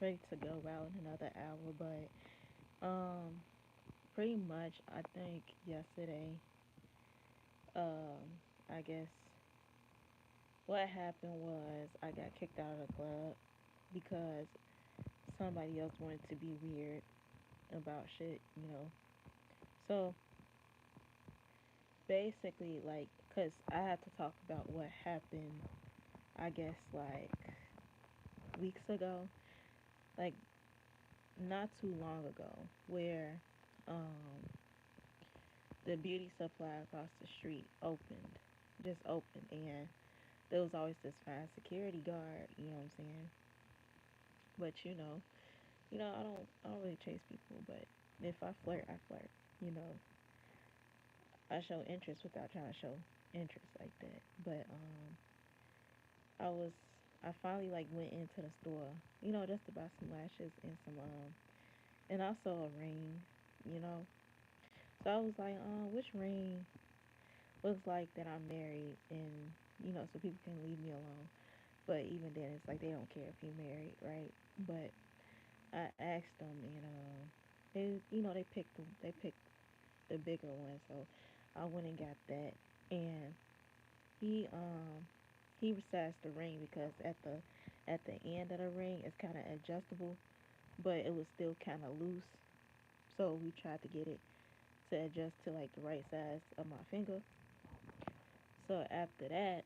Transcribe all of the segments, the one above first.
ready to go out in another hour, but pretty much I think yesterday, I guess what happened was I got kicked out of the club because somebody else wanted to be weird about shit. So basically, like, cause I had to talk about what happened. I guess like weeks ago, like not too long ago, where um the beauty supply across the street opened, just opened, and there was always this fine security guard. You know what I'm saying? But I don't really chase people, but if I flirt, I flirt. You know, I show interest without trying to show interest like that. But I was I finally like went into the store, just to buy some lashes and and also a ring, you know. So I was like, which ring looks like that I'm married and so people can leave me alone. But even then it's like they don't care if you're married, right? But I asked them and they picked the bigger one, so I went and got that. And he he resized the ring because at the end of the ring it's kind of adjustable, but it was still kind of loose. So we tried to get it to adjust to like the right size of my finger. So after that,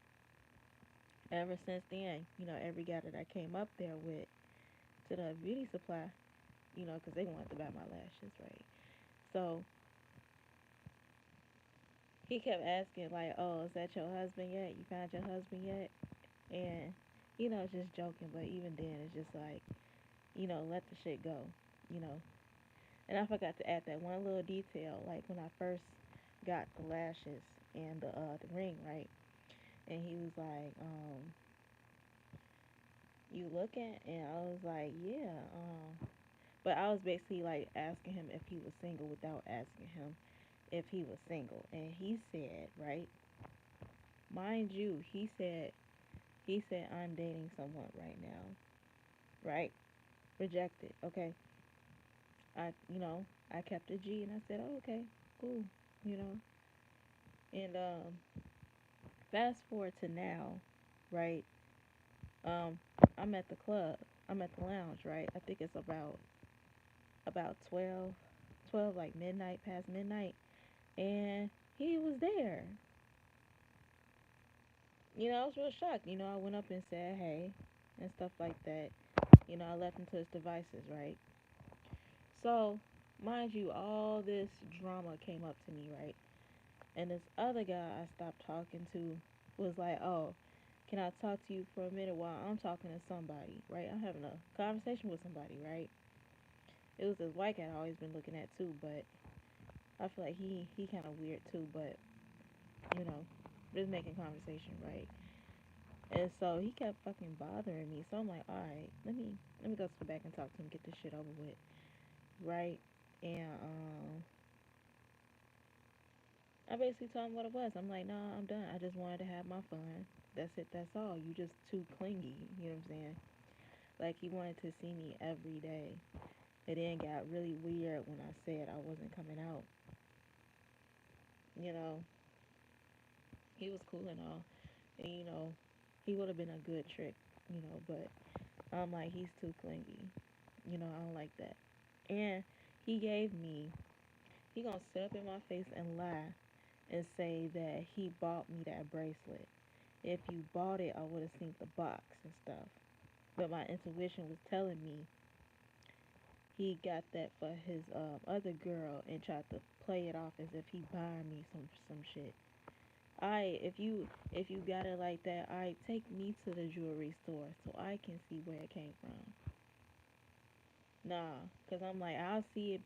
ever since then, every guy that I came up there with to the beauty supply, because they wanted to buy my lashes, right? So he kept asking like, "Oh, is that your husband yet? You found your husband yet?" And just joking, but even then, it's just like, let the shit go, you know. And I forgot to add that one little detail, like when I first got the lashes and the ring, right? And he was like, "You looking?" And I was like, "Yeah." But I was basically like asking him if he was single without asking him if he was single, and he said, right, mind you, he said I'm dating someone right now, right? Rejected. Okay. I kept a G and I said, oh, okay, cool, you know. And fast forward to now, right? Um, I'm at the club. I'm at the lounge, right? I think it's about 12, like midnight, past midnight, and he was there. I was real shocked. I went up and said hey and stuff like that. I left him to his devices, right? So, mind you, all this drama came up to me, right? And this other guy I stopped talking to was like, "Oh, can I talk to you for a minute while I'm talking to somebody?" Right? I'm having a conversation with somebody, right? It was this white guy I always been looking at too, but I feel like he kind of weird too, but you know, just making conversation, right? And so he kept fucking bothering me. So I'm like, all right, let me go to the back and talk to him, get this shit over with, right? And I basically told him what it was. I'm like, nah, I'm done. I just wanted to have my fun. That's it. That's all. You just too clingy. You know what I'm saying? Like he wanted to see me every day. It then got really weird when I said I wasn't coming out. You know, he was cool and all, and he would have been a good trick. But I'm like, he's too clingy. I don't like that. And he gave me. He gonna sit up in my face and lie and say that he bought me that bracelet. If you bought it, I would have seen the box and stuff. But my intuition was telling me he got that for his other girl and tried to play it off as if he buying me some shit. If you got it like that, take me to the jewelry store so I can see where it came from. Nah, cause I'm like I'll see it.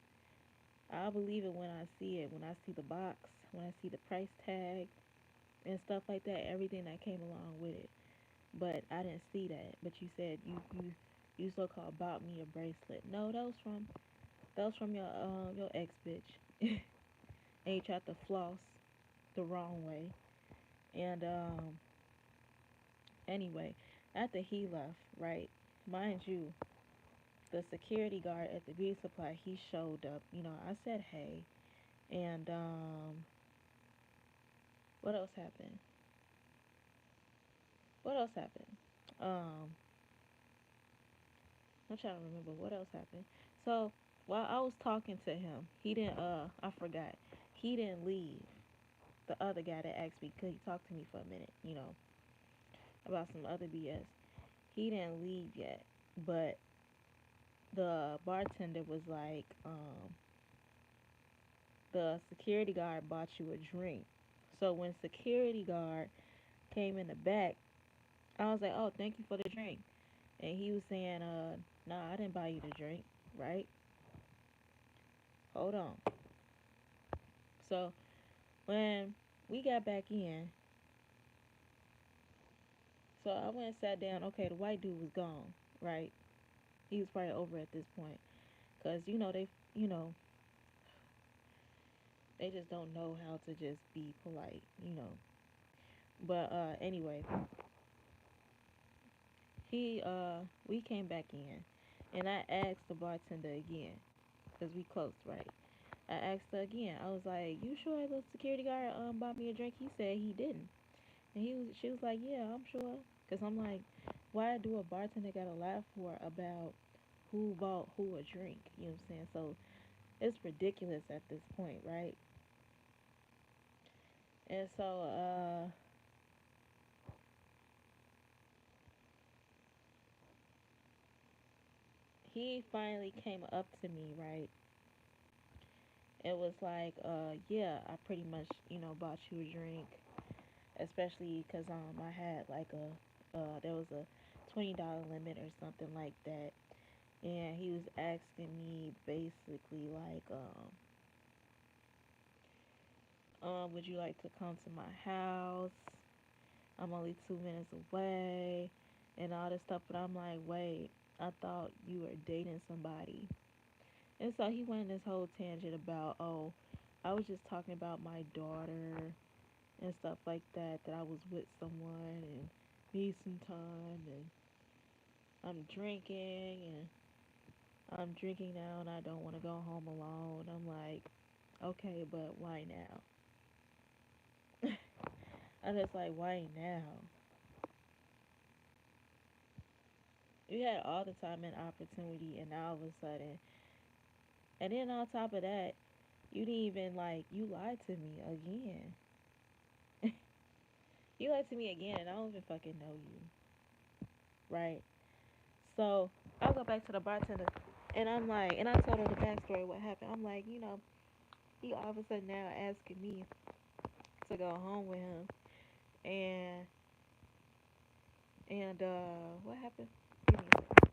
I'll believe it when I see it. When I see the box, when I see the price tag and stuff like that, everything that came along with it. But I didn't see that. But you said you so called bought me a bracelet. No, that was from your ex bitch, and you tried to floss the wrong way. And anyway, after he left, right, mind you, the security guard at the beauty supply, he showed up. I said hey, and what else happened? What else happened? Um, I'm trying to remember what else happened. So while I was talking to him, he didn't. I forgot. He didn't leave. The other guy that asked me, could he talk to me for a minute? About some other BS. He didn't leave yet, but the bartender was like, the security guard bought you a drink. So when security guard came in the back, I was like, oh, thank you for the drink. And he was saying, nah, I didn't buy you the drink, right? Hold on. So when we got back in, so I went and sat down. Okay, the white dude was gone, right? He was probably over at this point, cause they just don't know how to just be polite. But anyway, we came back in, and I asked the bartender again, cause we close, right? I asked her again. I was like, "You sure the security guard bought me a drink?" He said he didn't, and she was like, "Yeah, I'm sure." Cause I'm like, why do a bartender gotta lie for about who bought who a drink? You know what I'm saying? So it's ridiculous at this point, right? And so he finally came up to me, right? It was like, yeah, I pretty much, bought you a drink, especially because I had like there was a $20 limit or something like that, and he was asking me basically like, would you like to come to my house? I'm only 2 minutes away, and all this stuff. But I'm like, wait, I thought you were dating somebody. And so he went in this whole tangent about, oh, I was just talking about my daughter and stuff like that, that I was with someone and need some time, and and I'm drinking now and I don't want to go home alone. I'm like, okay, but why now? I'm just like, why now? You had all the time and opportunity, and all of a sudden, and then on top of that, you didn't even you lied to me again. You lied to me again, and I don't even fucking know you, right? So I'll go back to the bartender, and I'm like, and I told her the backstory, what happened. I'm like, he all of a sudden now asking me to go home with him, and what happened? Give me a second.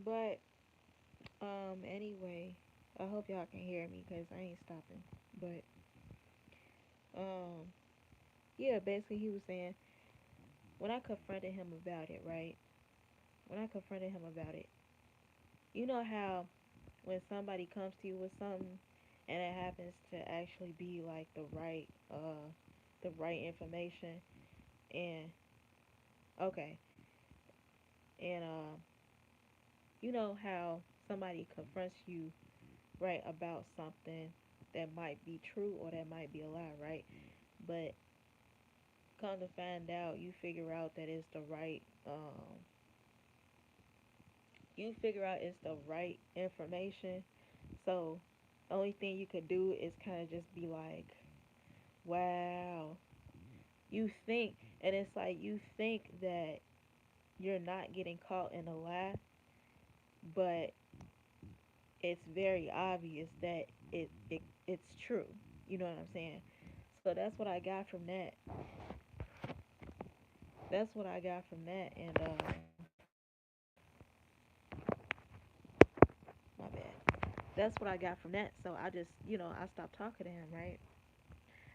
But anyway, I hope y'all can hear me because I ain't stopping. But um, yeah, basically he was saying when I confronted him about it, right? When I confronted him about it, you know how when somebody comes to you with something and it happens to actually be like the right information and okay and you know how somebody confronts you right about something that might be true or that might be a lie, right? But come to find out, you figure out it's the right information. So the only thing you could do is kind of just be like, wow, you think, and it's like you think that you're not getting caught in a lie, but it's very obvious that it's true. You know what I'm saying? So that's what I got from that. That's what I got from that, and my bad. That's what I got from that. So I just, I stopped talking to him, right?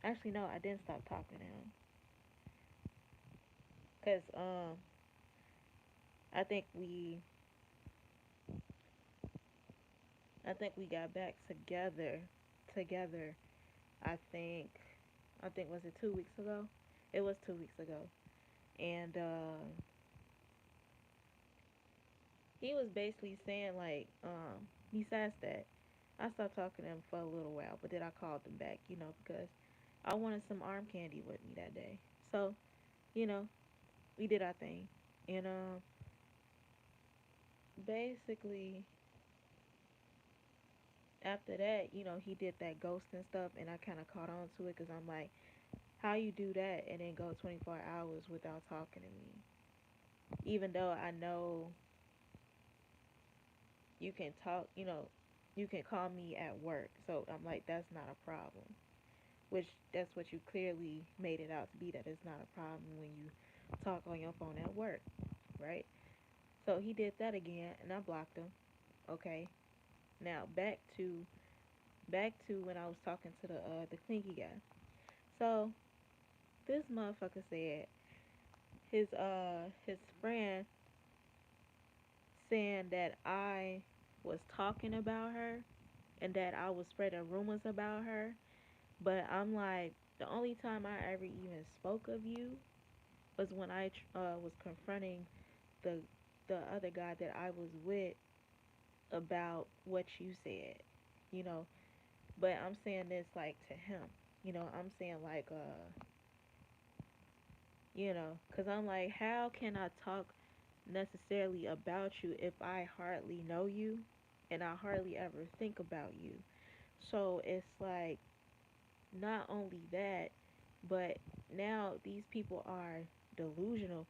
Actually, no, I didn't stop talking to him, cause I think we, I think we got back together. I think, I think was it 2 weeks ago? It was 2 weeks ago, and he was basically saying like, besides that, I stopped talking to him for a little while, but then I called him back, because I wanted some arm candy with me that day. So, you know, we did our thing. And basically after that, he did that ghosting stuff and I kind of caught on to it cuz I'm like, how you do that and then go 24 hours without talking to me? Even though I know you can talk, you can call me at work. So I'm like, that's not a problem. Which that's what you clearly made it out to be, that it's not a problem when you talk on your phone at work, right? So he did that again and I blocked him. Okay. Now back to when I was talking to the clinky guy. So this motherfucker said his friend saying that I was talking about her and that I was spreading rumors about her. But I'm like, the only time I ever even spoke of you was when I was confronting the the other guy that I was with about what you said, you know. But I'm saying this like to him, I'm saying like cuz I'm like, how can I talk necessarily about you if I hardly know you and I hardly ever think about you? So it's like not only that, but now these people are delusional.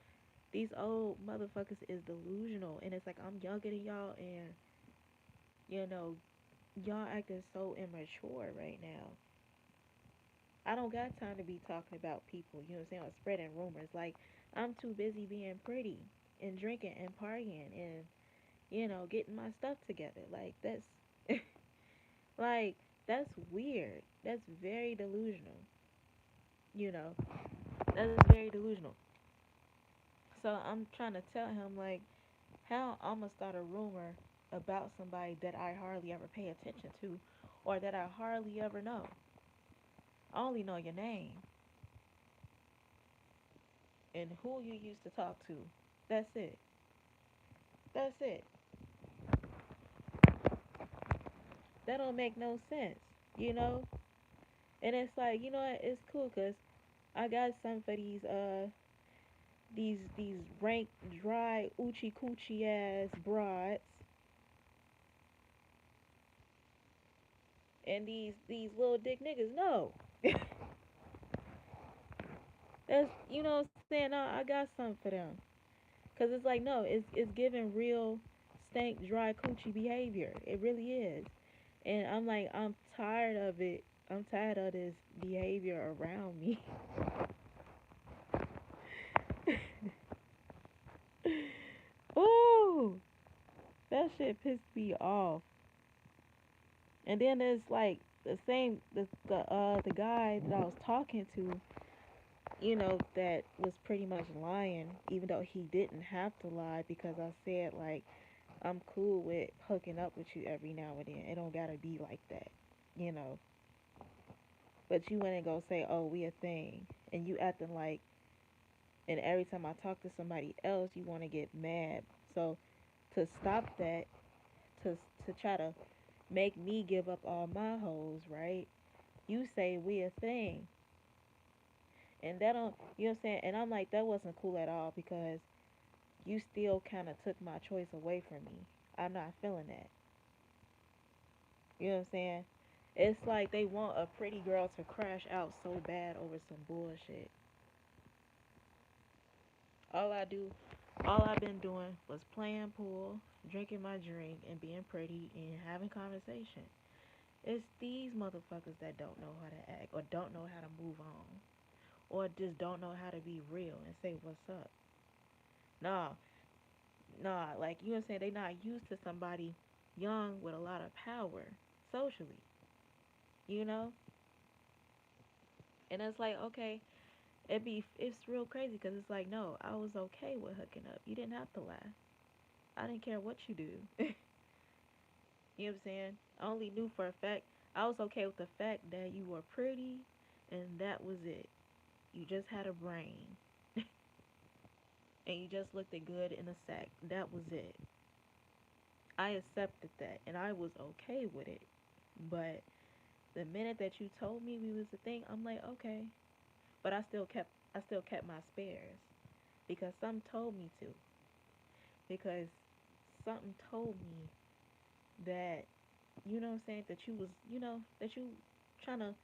These old motherfuckers is delusional, and it's like I'm younger than y'all, and you know y'all acting so immature right now. I don't got time to be talking about people, you know what I'm saying, or spreading rumors. Like, I'm too busy being pretty and drinking and partying and, getting my stuff together. Like, like, that's weird. That's very delusional, you know. That is very delusional. So I'm trying to tell him, like, how I'm going to start a rumor about somebody that I hardly ever pay attention to or that I hardly ever know. I only know your name and who you used to talk to. That's it. That's it. That don't make no sense, you know? And it's like, you know what? It's cool because I got some for these rank dry oochie coochie ass broads and these little dick niggas. No. That's, what I'm saying? No, I got something for them. Cause it's like, no, it's giving real stank dry coochie behavior. It really is. And I'm like, I'm tired of it. I'm tired of this behavior around me. Ooh, That shit pissed me off. And then there's like the guy that I was talking to, that was pretty much lying, even though he didn't have to lie because I said like I'm cool with hooking up with you every now and then. It don't gotta be like that, you know. But you wouldn't go say, "Oh, we a thing," and you acting like. And every time I talk to somebody else, you want to get mad. So to stop that, to to try to make me give up all my hoes, right? You say we a thing, and that don't, you know what I'm saying? And I'm like, that wasn't cool at all because you still kind of took my choice away from me. I'm not feeling that. You know what I'm saying? It's like they want a pretty girl to crash out so bad over some bullshit. All I do, all I've been doing was playing pool, drinking my drink, and being pretty and having conversation. It's these motherfuckers that don't know how to act or don't know how to move on or just don't know how to be real and say what's up. Nah, nah, like you know what I'm saying? They not used to somebody young with a lot of power socially, you know? And it's like, okay, it's real crazy because it's like, no, I was okay with hooking up. You didn't have to lie. I didn't care what you do. You know what I'm saying? I only knew for a fact I was okay with the fact that you were pretty and that was it. You just had a brain and you just looked good in a sack. That was it. I accepted that and I was okay with it. But the minute that you told me we was a thing, I'm like, okay. But I still kept my spares because something told me to. Because something told me that you know what I'm saying, that you was, that trying to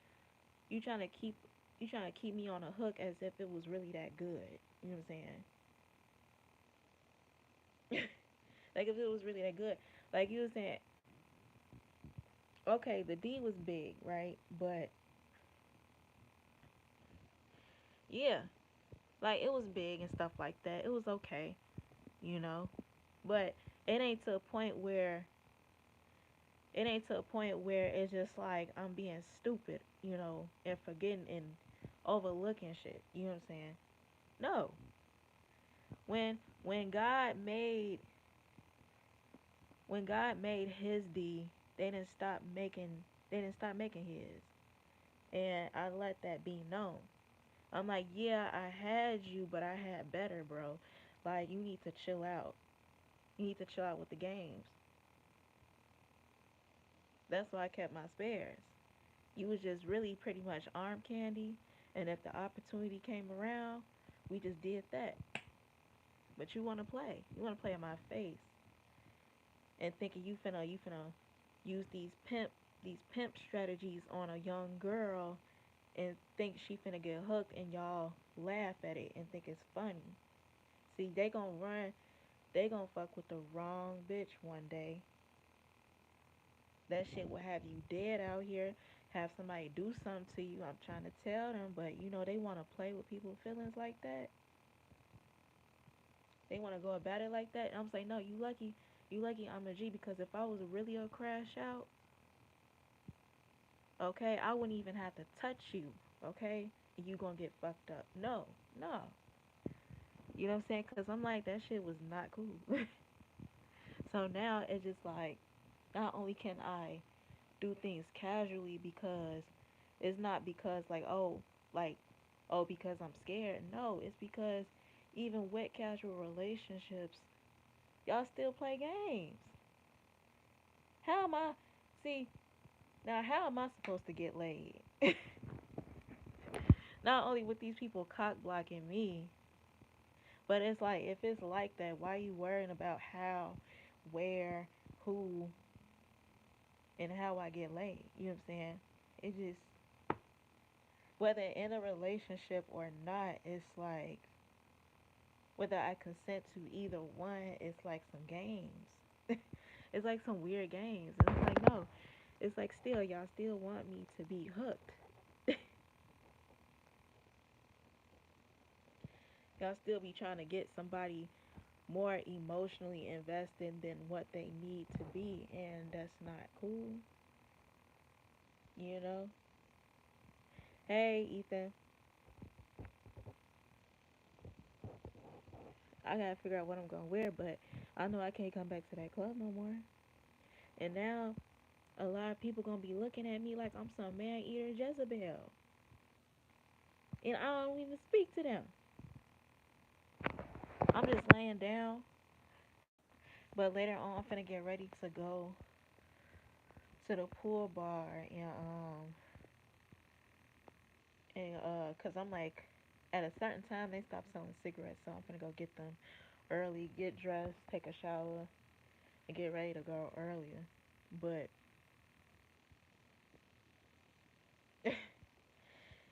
you trying to keep you trying to keep me on a hook as if it was really that good. You know what I'm saying? Like if it was really that good. Like you were saying, okay, the D was big, right? But yeah, like it was big and stuff like that. It was okay, you know. But it ain't to a point where it ain't to a point where it's just like I'm being stupid, and forgetting and overlooking shit. You know what I'm saying? No. When God made his D, they didn't stop making they didn't stop making his. And I let that be known. I'm like, yeah, I had you, but I had better, bro. Like, you need to chill out. You need to chill out with the games. That's why I kept my spares. You was just really pretty much arm candy, and if the opportunity came around, we just did that. But you want to play. You want to play in my face, and thinking you finna use these pimp strategies on a young girl and think she finna get hooked, and y'all laugh at it and think it's funny. See, they gonna fuck with the wrong bitch one day. That shit will have you dead out here, have somebody do something to you. I'm trying to tell them, but they wanna play with people's feelings like that. They wanna go about it like that. And I'm saying, no, you lucky I'm a G, because if I was really a crash out, okay, I wouldn't even have to touch you, okay? And you gonna get fucked up. No, no. You know what I'm saying? Because I'm like, that shit was not cool. So now it's just like, not only can I do things casually because it's not because, like, oh, because I'm scared. No, it's because even with casual relationships, y'all still play games. How am I, see, now how am I supposed to get laid? Not only with these people cock blocking me, but it's like, if it's like that, why are you worrying about how, where, who, and how I get laid? You know what I'm saying? It just, whether in a relationship or not, it's like, whether I consent to either one, it's like some games. It's like some weird games. And it's like, no, it's like, still, y'all still want me to be hooked. Y'all still be trying to get somebody more emotionally invested than what they need to be, and that's not cool, you know? Hey, Ethan, I gotta figure out what I'm gonna wear, but I know I can't come back to that club no more. And now a lot of people gonna be looking at me like I'm some man eater Jezebel, and I don't even speak to them. I'm just laying down, but later on I'm finna get ready to go to the pool bar and cause I'm like at a certain time they stop selling cigarettes, so I'm finna go get them early, get dressed, take a shower, and get ready to go earlier. But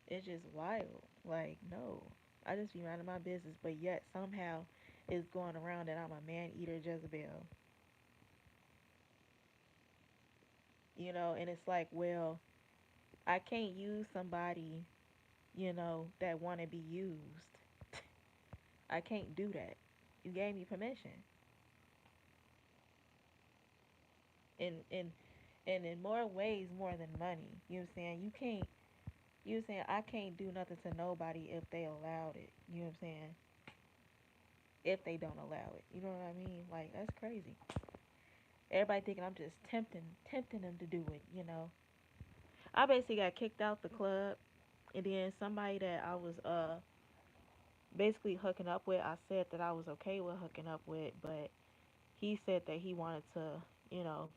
it's just wild. Like, no. I just be minding my business, but yet somehow it's going around that I'm a man eater Jezebel. And it's like, well, I can't use somebody, that want to be used. I can't do that. You gave me permission. And in more ways more than money. You know what I'm saying? I can't do nothing to nobody if they allowed it. You know what I'm saying? If they don't allow it. You know what I mean? Like, that's crazy. Everybody thinking I'm just tempting them to do it. I basically got kicked out the club, and then somebody that I was basically hooking up with, I said that I was okay with hooking up with, but he said that he wanted to, you know,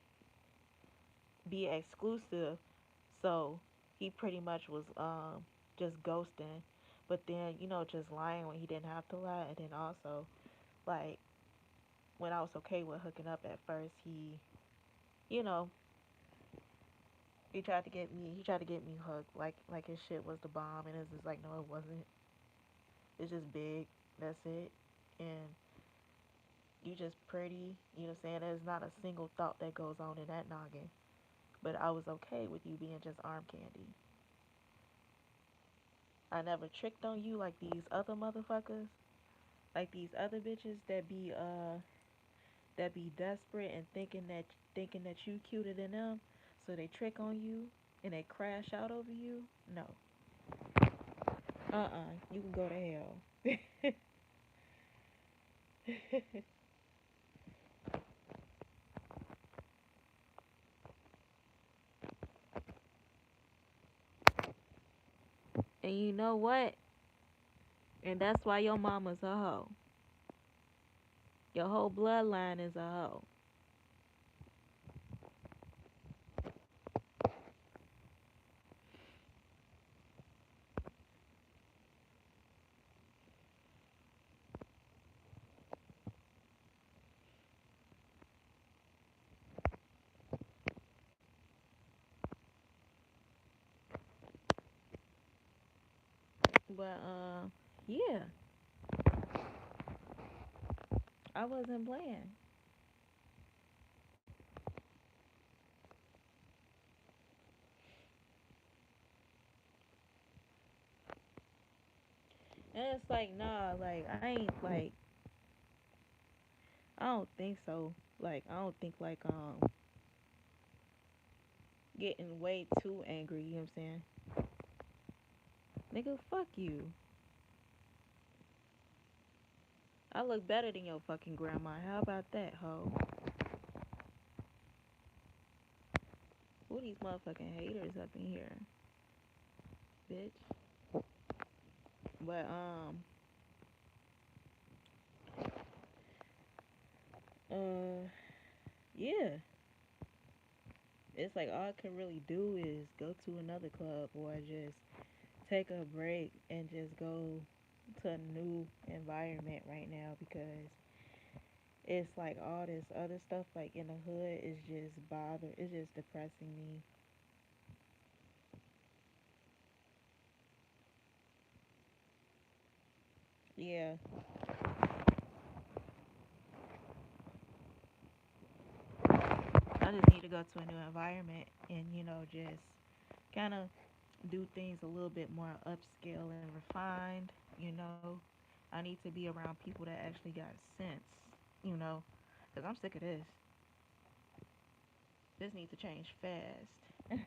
be exclusive. So he pretty much was just ghosting, but then, just lying when he didn't have to lie, and then also like when I was okay with hooking up at first, you know, he tried to get me hooked like his shit was the bomb, and it's just like, no, it wasn't. It's just big. That's it. And you just pretty. You know what I'm saying? There's not a single thought that goes on in that noggin. But I was okay with you being just arm candy. I never tricked on you like these other motherfuckers. Like these other bitches that be desperate and thinking that you cuter than them, so they trick on you and they crash out over you. No. You can go to hell. And you know what? And that's why your mama's a hoe. Your whole bloodline is a hoe. But yeah, I wasn't playing. And it's like, nah, like I ain't like I don't think so. Like I don't think like getting way too angry, you know what I'm saying? Nigga, fuck you. I look better than your fucking grandma. How about that, hoe? Who these motherfucking haters up in here, bitch? But uh yeah. It's like all I can really do is go to another club or just take a break and just go to a new environment right now because it's like all this other stuff like in the hood is just it's just depressing me. Yeah, I just need to go to a new environment and just kind of do things a little bit more upscale and refined. you know I need to be around people that actually got sense. you know, because I'm sick of this. This needs to change fast.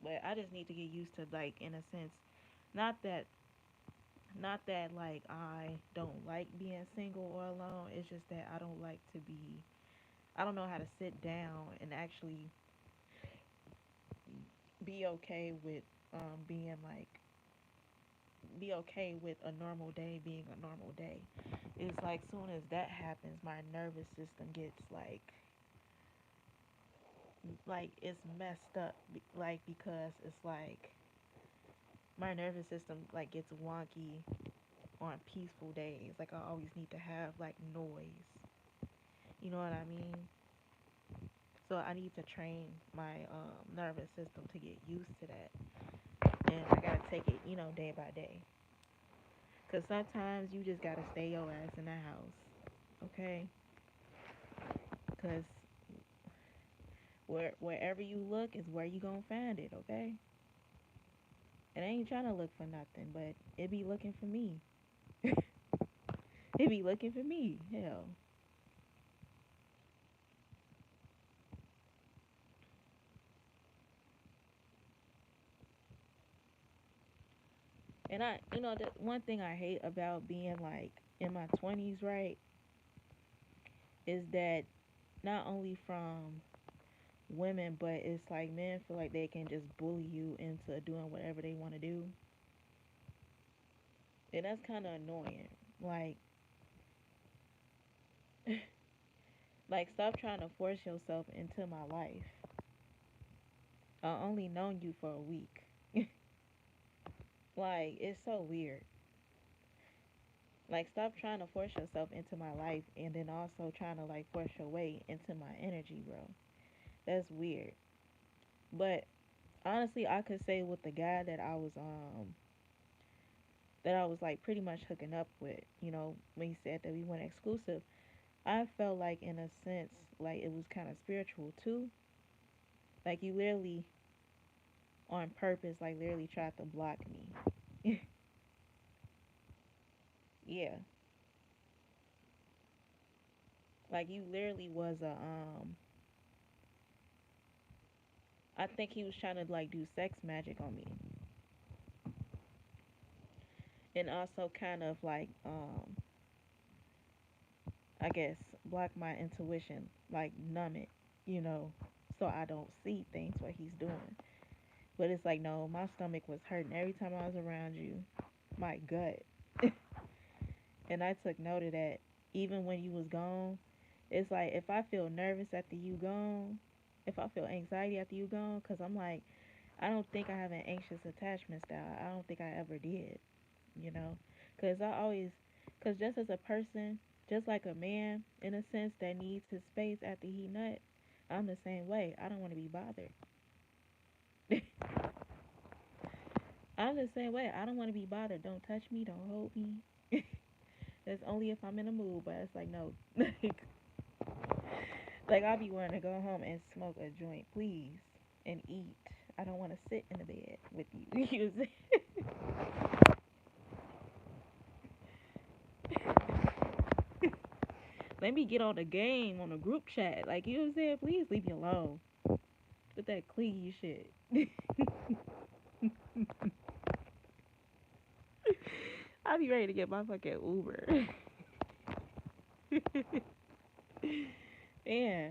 But I just need to get used to, like, in a sense, not that, not that, like, I don't like being single or alone. It's just that I don't like to be, I don't know how to sit down and actually be okay with, being like, be okay with a normal day being a normal day. It's like soon as that happens, my nervous system gets like it's messed up, like because it's like my nervous system like gets wonky on peaceful days. Like I always need to have like noise. You know what I mean? So I need to train my nervous system to get used to that, and I gotta take it, day by day. Cause sometimes you just gotta stay your ass in the house, okay? Cause wherever you look is where you gonna find it, okay? It ain't trying to look for nothing, but it be looking for me. It be looking for me. Hell. And the one thing I hate about being like in my 20s, right, is that not only from women, but it's like men feel like they can just bully you into doing whatever they want to do. And that's kind of annoying. Like, like stop trying to force yourself into my life. I only known you for a week. Like, it's so weird. Like, stop trying to force yourself into my life and then also trying to like force your way into my energy, bro. That's weird. But honestly, I could say with the guy that I was like pretty much hooking up with, when he said that we went exclusive, I felt like in a sense like it was kind of spiritual too. Like you literally on purpose like literally tried to block me. Yeah. Like you literally was a I think he was trying to like do sex magic on me. And also kind of like I guess block my intuition, like numb it, you know, so I don't see things what he's doing. But it's like no, my stomach was hurting every time I was around you. My gut. And I took note of that even when you was gone. It's like if I feel nervous after you gone, if I feel anxiety after you gone, cause I'm like I don't think I have an anxious attachment style. I don't think I ever did, you know, cause I always, cause just as a person, just like a man in a sense that needs his space after he nut, I'm the same way. I don't want to be bothered. I'm the same way. I don't want to be bothered. Don't touch me. Don't hold me. That's only if I'm in a mood. But it's like no, like I'll be wanting to go home and smoke a joint, please, and eat. I don't want to sit in the bed with you. You know let me get on the game on the group chat. Like you know what I'm saying? Please leave me alone with that clingy shit. I'll be ready to get my fucking Uber. Yeah.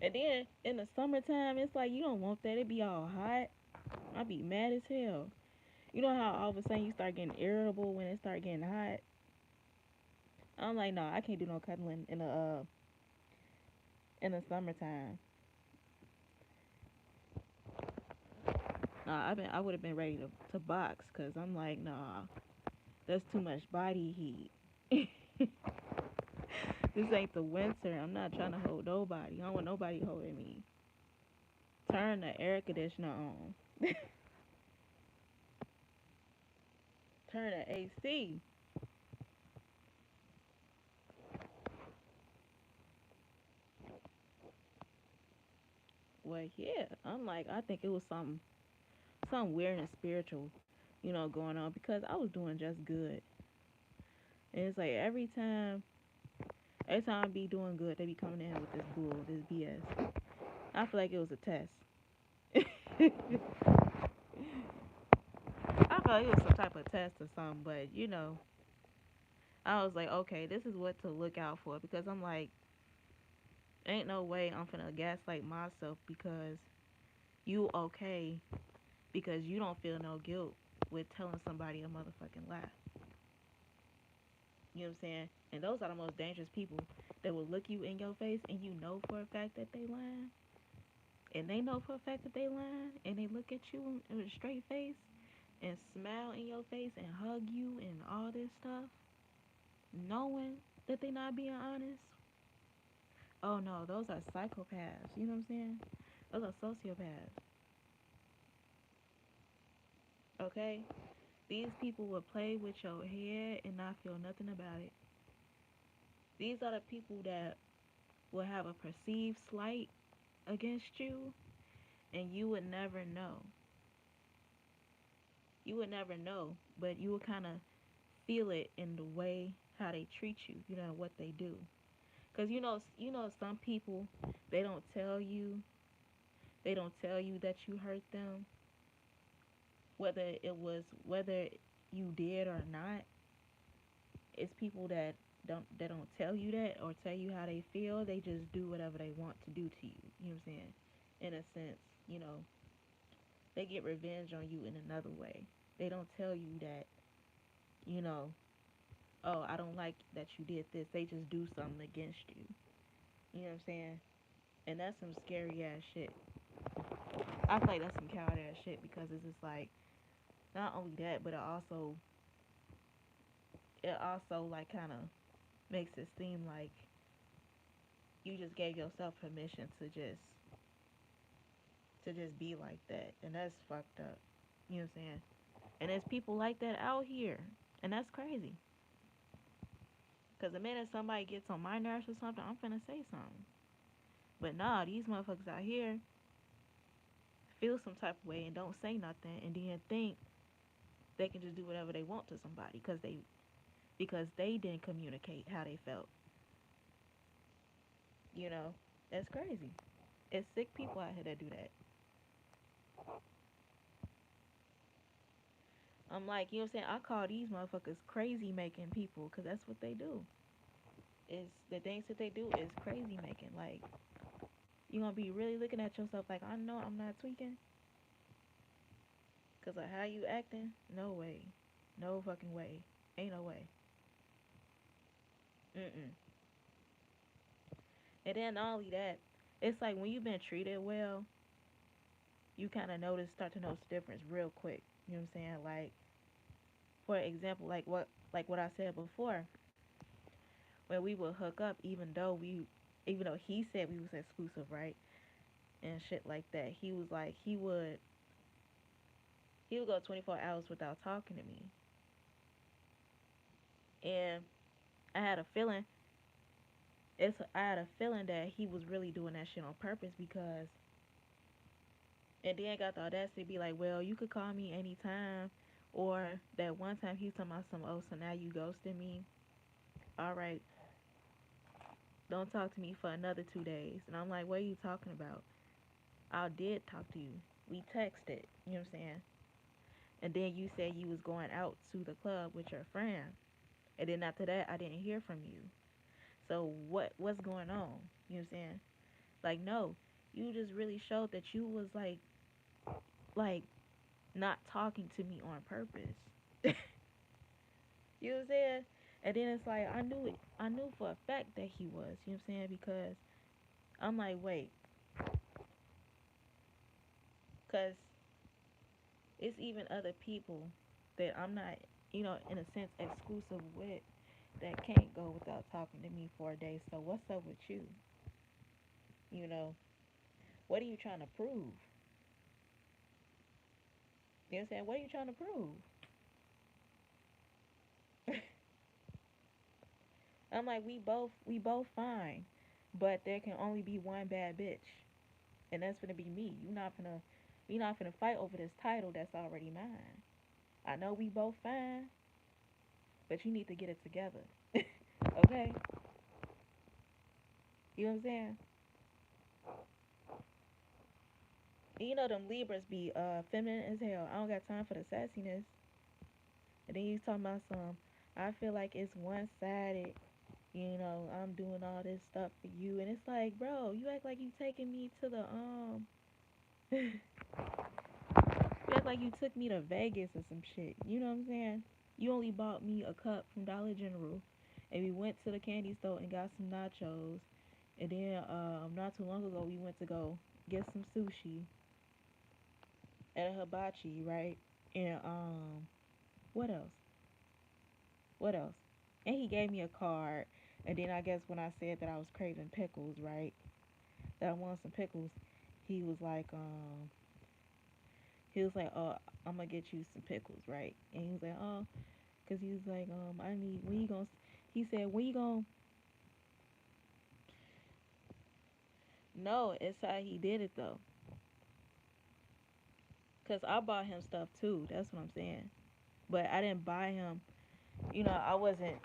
And then in the summertime, it's like you don't want that. It be all hot. I be mad as hell. You know how all of a sudden you start getting irritable when it start getting hot. I'm like, no, I can't do no cuddling in the summertime. Nah, I would have been ready to box because I'm like, nah, that's too much body heat. This ain't the winter. I'm not trying to hold nobody. I don't want nobody holding me. Turn the air conditioner on. Turn the AC. Well, yeah. I'm like, I think it was something weird and spiritual going on because I was doing just good. And it's like every time I be doing good, they be coming in with this bull, this BS. I feel like it was a test. I feel like it was some type of test or something, but I was like, okay, this is what to look out for because I'm like, ain't no way I'm finna gaslight myself because you okay because you don't feel no guilt with telling somebody a motherfucking lie. You know what I'm saying? And those are the most dangerous people that will look you in your face and you know for a fact that they lying. And they know for a fact that they lying and they look at you with a straight face and smile in your face and hug you and all this stuff, knowing that they not being honest. Oh no, those are psychopaths. You know what I'm saying? Those are sociopaths. Okay? These people will play with your head and not feel nothing about it. These are the people that will have a perceived slight against you and you would never know. You would never know, but you would kind of feel it in the way how they treat you, what they do. Cuz some people they don't tell you, that you hurt them, whether you did or not. It's people that don't tell you that or tell you how they feel. They just do whatever they want to do to you. You know what I'm saying? In a sense, they get revenge on you in another way. They don't tell you that, you know, oh, I don't like that you did this. They just do something against you. You know what I'm saying? And that's some scary ass shit. I feel like that's some coward ass shit because it's just like not only that, but it also like kind of makes it seem like you just gave yourself permission to just be like that, and that's fucked up. You know what I'm saying? And there's people like that out here, and that's crazy. Cause the minute somebody gets on my nerves or something, I'm finna say something. But nah, these motherfuckers out here feel some type of way and don't say nothing, and then think they can just do whatever they want to somebody because they didn't communicate how they felt. You know, that's crazy. It's sick people out here that do that. I'm like, you know what I'm saying? I call these motherfuckers crazy making people because that's what they do. Is the things that they do is crazy making. Like, you gonna be really looking at yourself like, I know I'm not tweaking because of how you acting. No way. No fucking way. Ain't no way. Mm-mm. And then not only that, it's like when you've been treated well, you kind of start to notice the difference real quick. You know what I'm saying? Like, for example, like what I said before, when we would hook up, even though he said we was exclusive, right, and shit like that, he was like he would go 24 hours without talking to me, and I had a feeling I had a feeling that he was really doing that shit on purpose because, and then got the audacity to be like, well, you could call me anytime, or that one time he was talking about some, oh, so now you ghosting me. All right, don't talk to me for another 2 days. And I'm like, what are you talking about? I did talk to you. We texted. You know what I'm saying? And then you said you was going out to the club with your friend. And then after that, I didn't hear from you. So what's going on? You know what I'm saying? Like, no, you just really showed that you was like not talking to me on purpose. You know what I'm saying? And then it's like I knew for a fact that he was. You know what I'm saying? Because I'm like, wait, because it's even other people that I'm not, in a sense, exclusive with that can't go without talking to me for a day. So what's up with you? You know, what are you trying to prove? You know what I'm saying? What are you trying to prove? I'm like, we both fine, but there can only be one bad bitch, and that's gonna be me. You're not gonna fight over this title that's already mine. I know we both fine, but you need to get it together. Okay? You know what I'm saying? You know them Libras be feminine as hell. I don't got time for the sassiness. And then you talking about some. I feel like it's one sided. You know, I'm doing all this stuff for you, and it's like, bro, you act like you taking me to the you act like you took me to Vegas or some shit. You know what I'm saying? You only bought me a cup from Dollar General, and we went to the candy store and got some nachos, and then not too long ago we went to go get some sushi at a hibachi, right? And what else? What else? And he gave me a card. And then I guess when I said that I was craving pickles, right? That I wanted some pickles, he was like, oh, I'm gonna get you some pickles, right? And he was like, oh, cause he was like, I need when you gonna, he said, when you gonna, no, it's how he did it though, cause I bought him stuff too. That's what I'm saying. But I didn't buy him. You know, I wasn't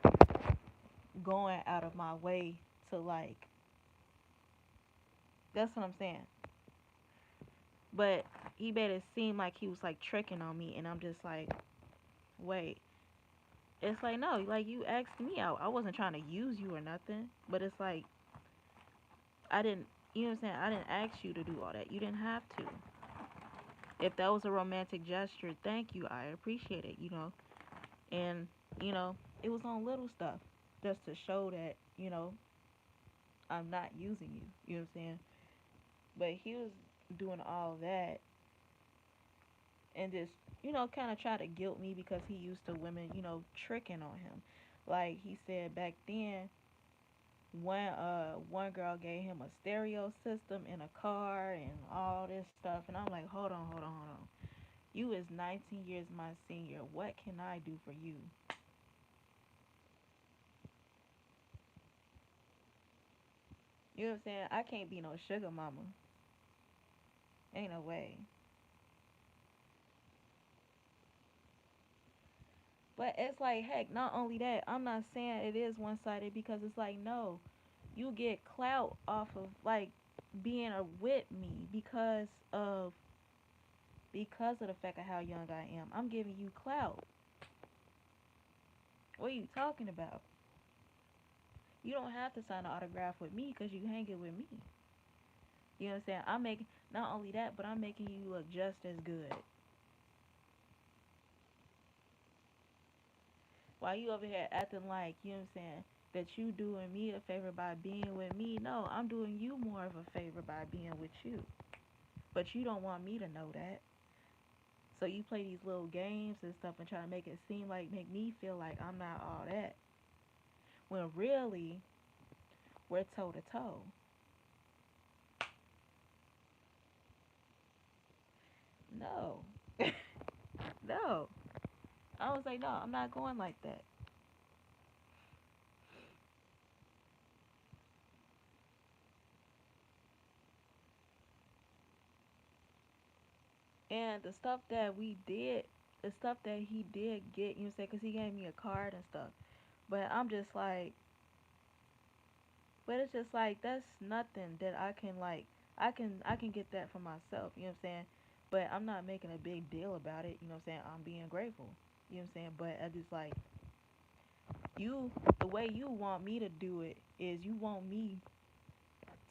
going out of my way to like. That's what I'm saying. But he made it seem like he was like tricking on me, and I'm just like, wait. It's like no, like you asked me out. I wasn't trying to use you or nothing. But it's like I didn't. You know what I'm saying? I didn't ask you to do all that. You didn't have to. If that was a romantic gesture, thank you. I appreciate it. And you know, it was on little stuff just to show that I'm not using you. You know what I'm saying? But he was doing all that and just kind of try to guilt me because he used to women tricking on him. Like he said back then, one girl gave him a stereo system in a car and all this stuff, and I'm like, hold on. You is 19 years my senior. What can I do for you? You know what I'm saying? I can't be no sugar mama. Ain't no way. But it's like, heck, not only that, I'm not saying it is one sided because it's like, no, you get clout off of like being a with me because of the fact of how young I am. I'm giving you clout. What are you talking about? You don't have to sign an autograph with me because you hanging with me. You know what I'm saying? I'm making not only that, but I'm making you look just as good. While you over here acting like, you know what I'm saying, that you doing me a favor by being with me. No, I'm doing you more of a favor by being with you. But you don't want me to know that. So you play these little games and stuff and try to make it seem like make me feel like I'm not all that. When really we're toe to toe. No. No. I was like, no, I'm not going like that. And the stuff that we did, the stuff that he did get, you know what I'm saying, because he gave me a card and stuff. But I'm just like, but it's just like that's nothing that I can like. I can get that for myself. You know what I'm saying? But I'm not making a big deal about it. You know what I'm saying? I'm being grateful. You know what I'm saying? But I just like you. The way you want me to do it is you want me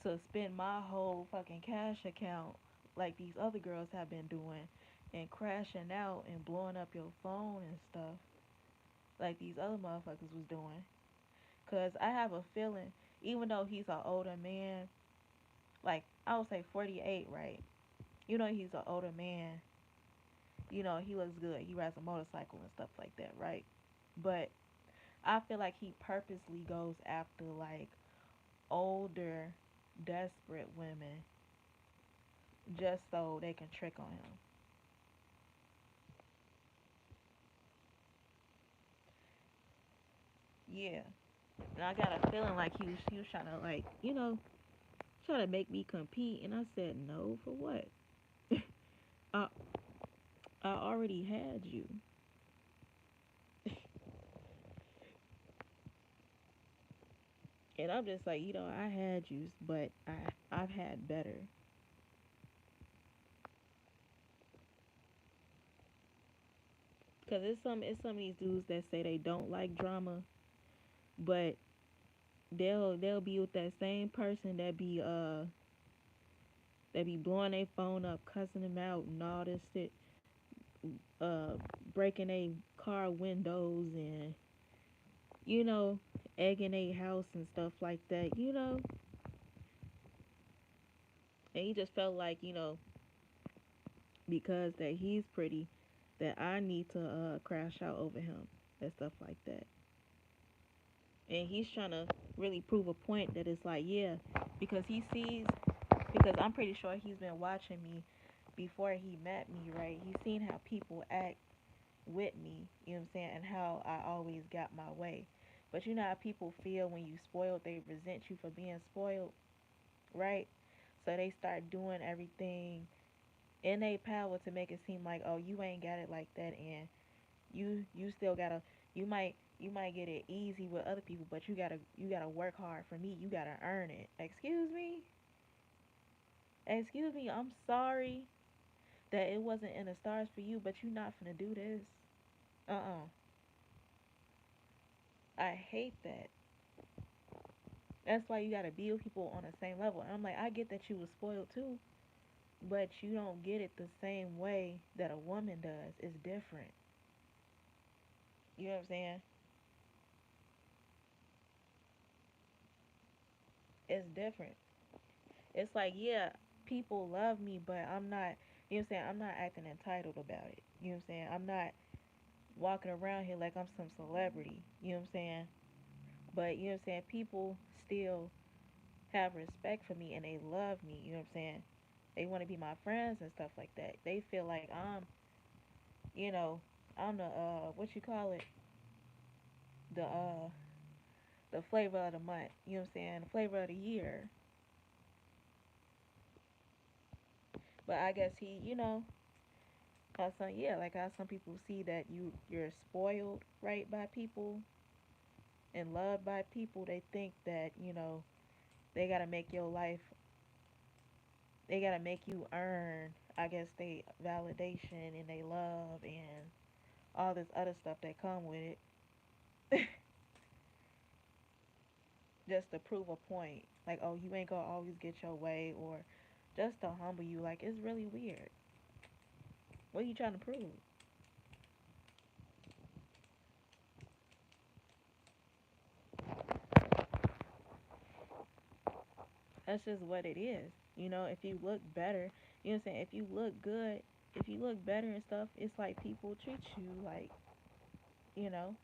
to spend my whole fucking cash account like these other girls have been doing, and crashing out and blowing up your phone and stuff like these other motherfuckers was doing. Cause I have a feeling, even though he's an older man, like I would say 48, right? He's an older man. He looks good. He rides a motorcycle and stuff like that, right? But I feel like he purposely goes after like older, desperate women just so they can trick on him. Yeah, and I got a feeling like he was trying to like try to make me compete, and I said no for what? I I already had you. And I'm just like, I had juice, but I've had better. Cause it's some of these dudes that say they don't like drama, but they'll be with that same person that be blowing their phone up, cussing them out and all this shit, uh breaking a car windows and you know egging a house and stuff like that, and he just felt like because that he's pretty that I need to crash out over him and stuff like that. And he's trying to really prove a point that it's like, yeah, because he sees, because I'm pretty sure he's been watching me before he met me, right? He's seen how people act with me, you know what I'm saying, and how I always got my way. But you know how people feel when you spoiled, they resent you for being spoiled, right? So they start doing everything in their power to make it seem like, oh, you ain't got it like that, and you still gotta, you might get it easy with other people, but you gotta work hard for me. You gotta earn it. Excuse me, I'm sorry that it wasn't in the stars for you, but you're not gonna do this. I hate that. That's why you gotta be with people on the same level. And I'm like, I get that you was spoiled too, but you don't get it the same way that a woman does. It's different. You know what I'm saying? It's different. It's like, yeah, people love me, but I'm not, you know what I'm saying? I'm not acting entitled about it. You know what I'm saying? I'm not walking around here like I'm some celebrity. You know what I'm saying? But, you know what I'm saying? People still have respect for me and they love me. You know what I'm saying? They want to be my friends and stuff like that. They feel like you know, I'm the, what you call it? The flavor of the month. You know what I'm saying? The flavor of the year. But I guess he, how some, yeah, like how some people see that you're spoiled right by people and loved by people. They think that they gotta make your life, they gotta make you earn, I guess, they validation and they love and all this other stuff that come with it, just to prove a point. Like, oh, you ain't gonna always get your way, or just to humble you. Like, it's really weird. What are you trying to prove? That's just what it is. If you look better, you know what I'm saying? If you look good, if you look better and stuff, it's like people treat you like, you know,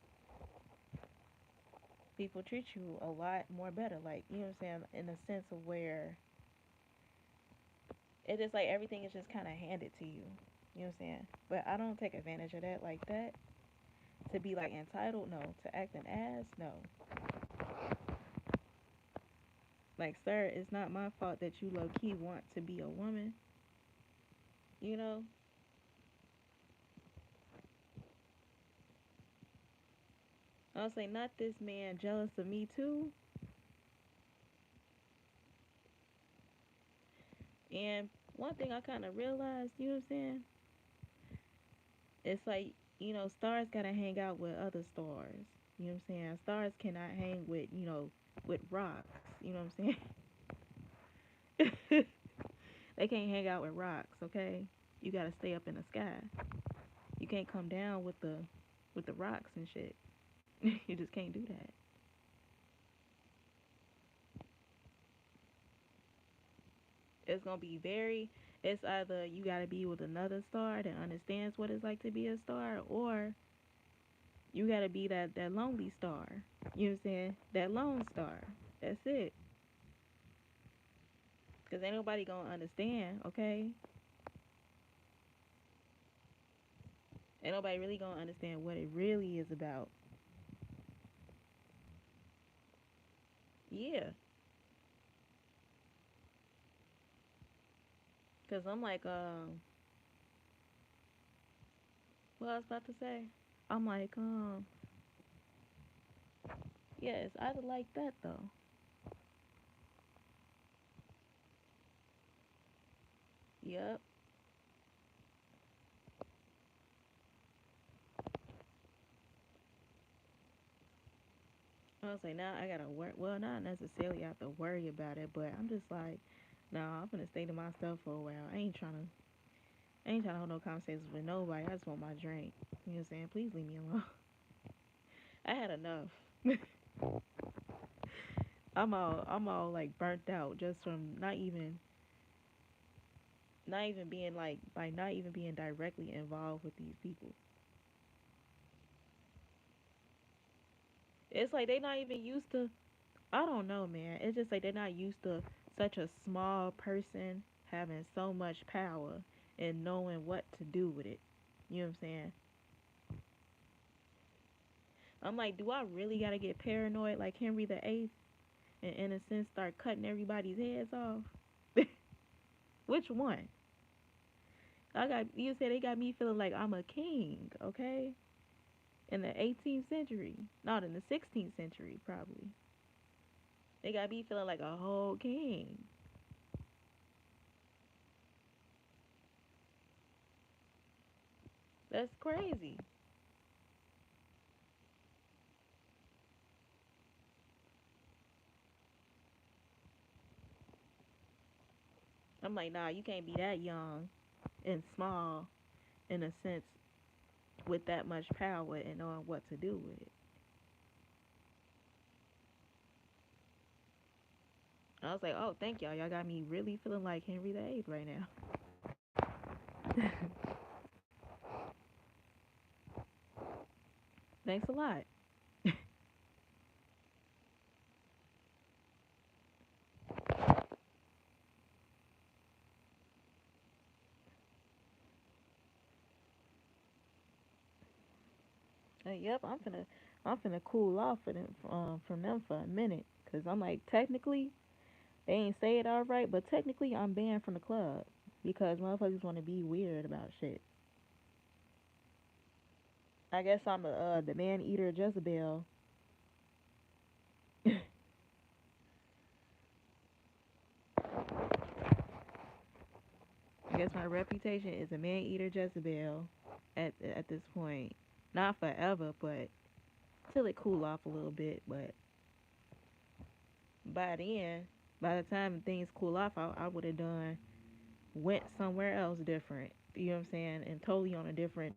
people treat you a lot more better. Like, you know what I'm saying? In the sense of where it's just like everything is just kind of handed to you. You know what I'm saying? But I don't take advantage of that like that. To be like entitled, no. To act an ass, no. Like, sir, it's not my fault that you low key want to be a woman. You know? I was like, not this man jealous of me too. And one thing I kind of realized, you know what I'm saying? It's like, stars gotta hang out with other stars. You know what I'm saying? Stars cannot hang with rocks. You know what I'm saying? They can't hang out with rocks, okay? You gotta stay up in the sky. You can't come down with the rocks and shit. You just can't do that. It's gonna be very. It's either you gotta be with another star that understands what it's like to be a star, or you gotta be that lonely star. You know what I'm saying? That lone star. That's it. Cause ain't nobody gonna understand. Okay? Ain't nobody really gonna understand what it really is about. Yeah. Cause I'm like, what I was about to say. I'm like, yeah, it's either like that though. Yep. I was like, now I gotta work. Well, not necessarily have to worry about it, but I'm just like, no, I'm gonna stay to myself for a while. I ain't trying to hold no conversations with nobody. I just want my drink. You know what I'm saying? Please leave me alone. I had enough. I'm all like burnt out just from not even being like by not even being directly involved with these people. It's like they not even used to. I don't know, man. It's just like they're not used to such a small person having so much power and knowing what to do with it. You know what I'm saying? I'm like, do I really gotta get paranoid like Henry the Eighth and in a sense start cutting everybody's heads off? Which one? I got you said they got me feeling like I'm a king, okay? In the 18th century, not in the 16th century, probably. They got me feeling like a whole king. That's crazy. I'm like, nah, you can't be that young and small in a sense with that much power and knowing what to do with it. I was like, oh, thank y'all. Y'all got me really feeling like Henry the Eighth right now. Thanks a lot. Yep, I'm finna cool off from them for a minute, cause I'm like, technically, they ain't say it all right, but technically, I'm banned from the club because motherfuckers want to be weird about shit. I guess I'm the man eater Jezebel. I guess my reputation is a man eater Jezebel at this point. Not forever, but till it cool off a little bit. But by then, by the time things cool off, I would have done went somewhere else different. You know what I'm saying? And totally on a different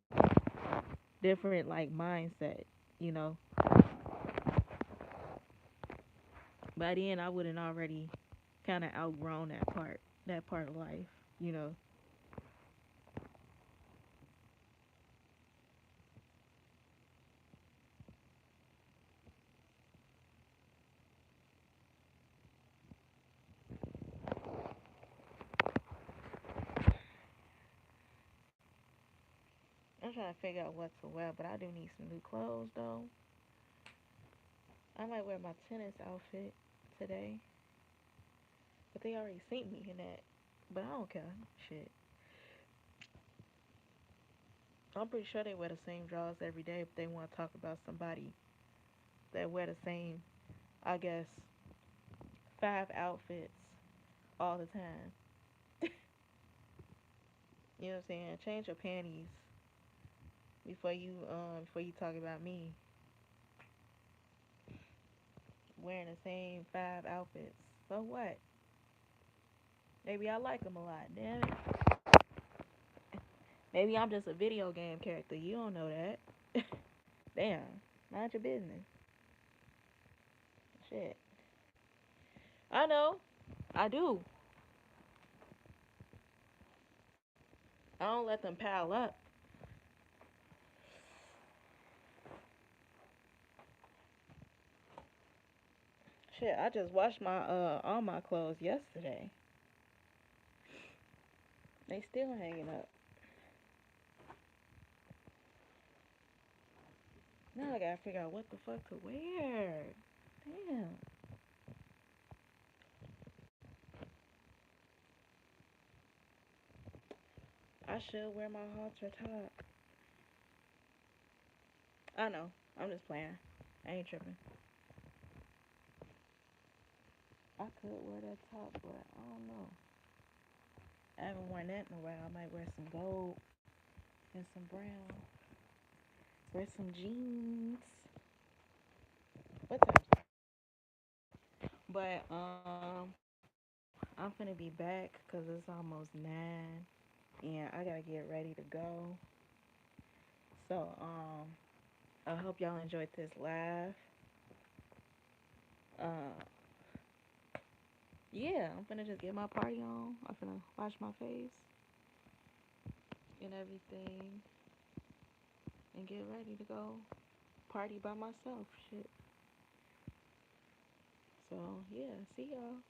like mindset. You know, by then I would have already kind of outgrown that part of life. You know, I'm trying to figure out what to wear, but I do need some new clothes though. I might wear my tennis outfit today, but they already seen me in that. But I don't care. Shit. I'm pretty sure they wear the same drawers every day if they want to talk about somebody that wear the same, I guess, five outfits all the time. You know what I'm saying? Change your panties before you talk about me wearing the same five outfits. So what? Maybe I like them a lot. Damn it. Maybe I'm just a video game character. You don't know that. Damn. Mind your business. Shit. I know. I do. I don't let them pile up. Shit, I just washed my all my clothes yesterday. They still hanging up. Now I gotta figure out what the fuck to wear. Damn. I should wear my halter top. I know. I'm just playing. I ain't tripping. I could wear that top, but I don't know. I haven't worn that in a while. I might wear some gold and some brown. Wear some jeans. What time? But I'm finna be back because it's almost 9, and I gotta get ready to go. So I hope y'all enjoyed this live. Uh, yeah, I'm finna just get my party on. I'm finna wash my face and everything, and get ready to go party by myself. Shit. So yeah, see y'all.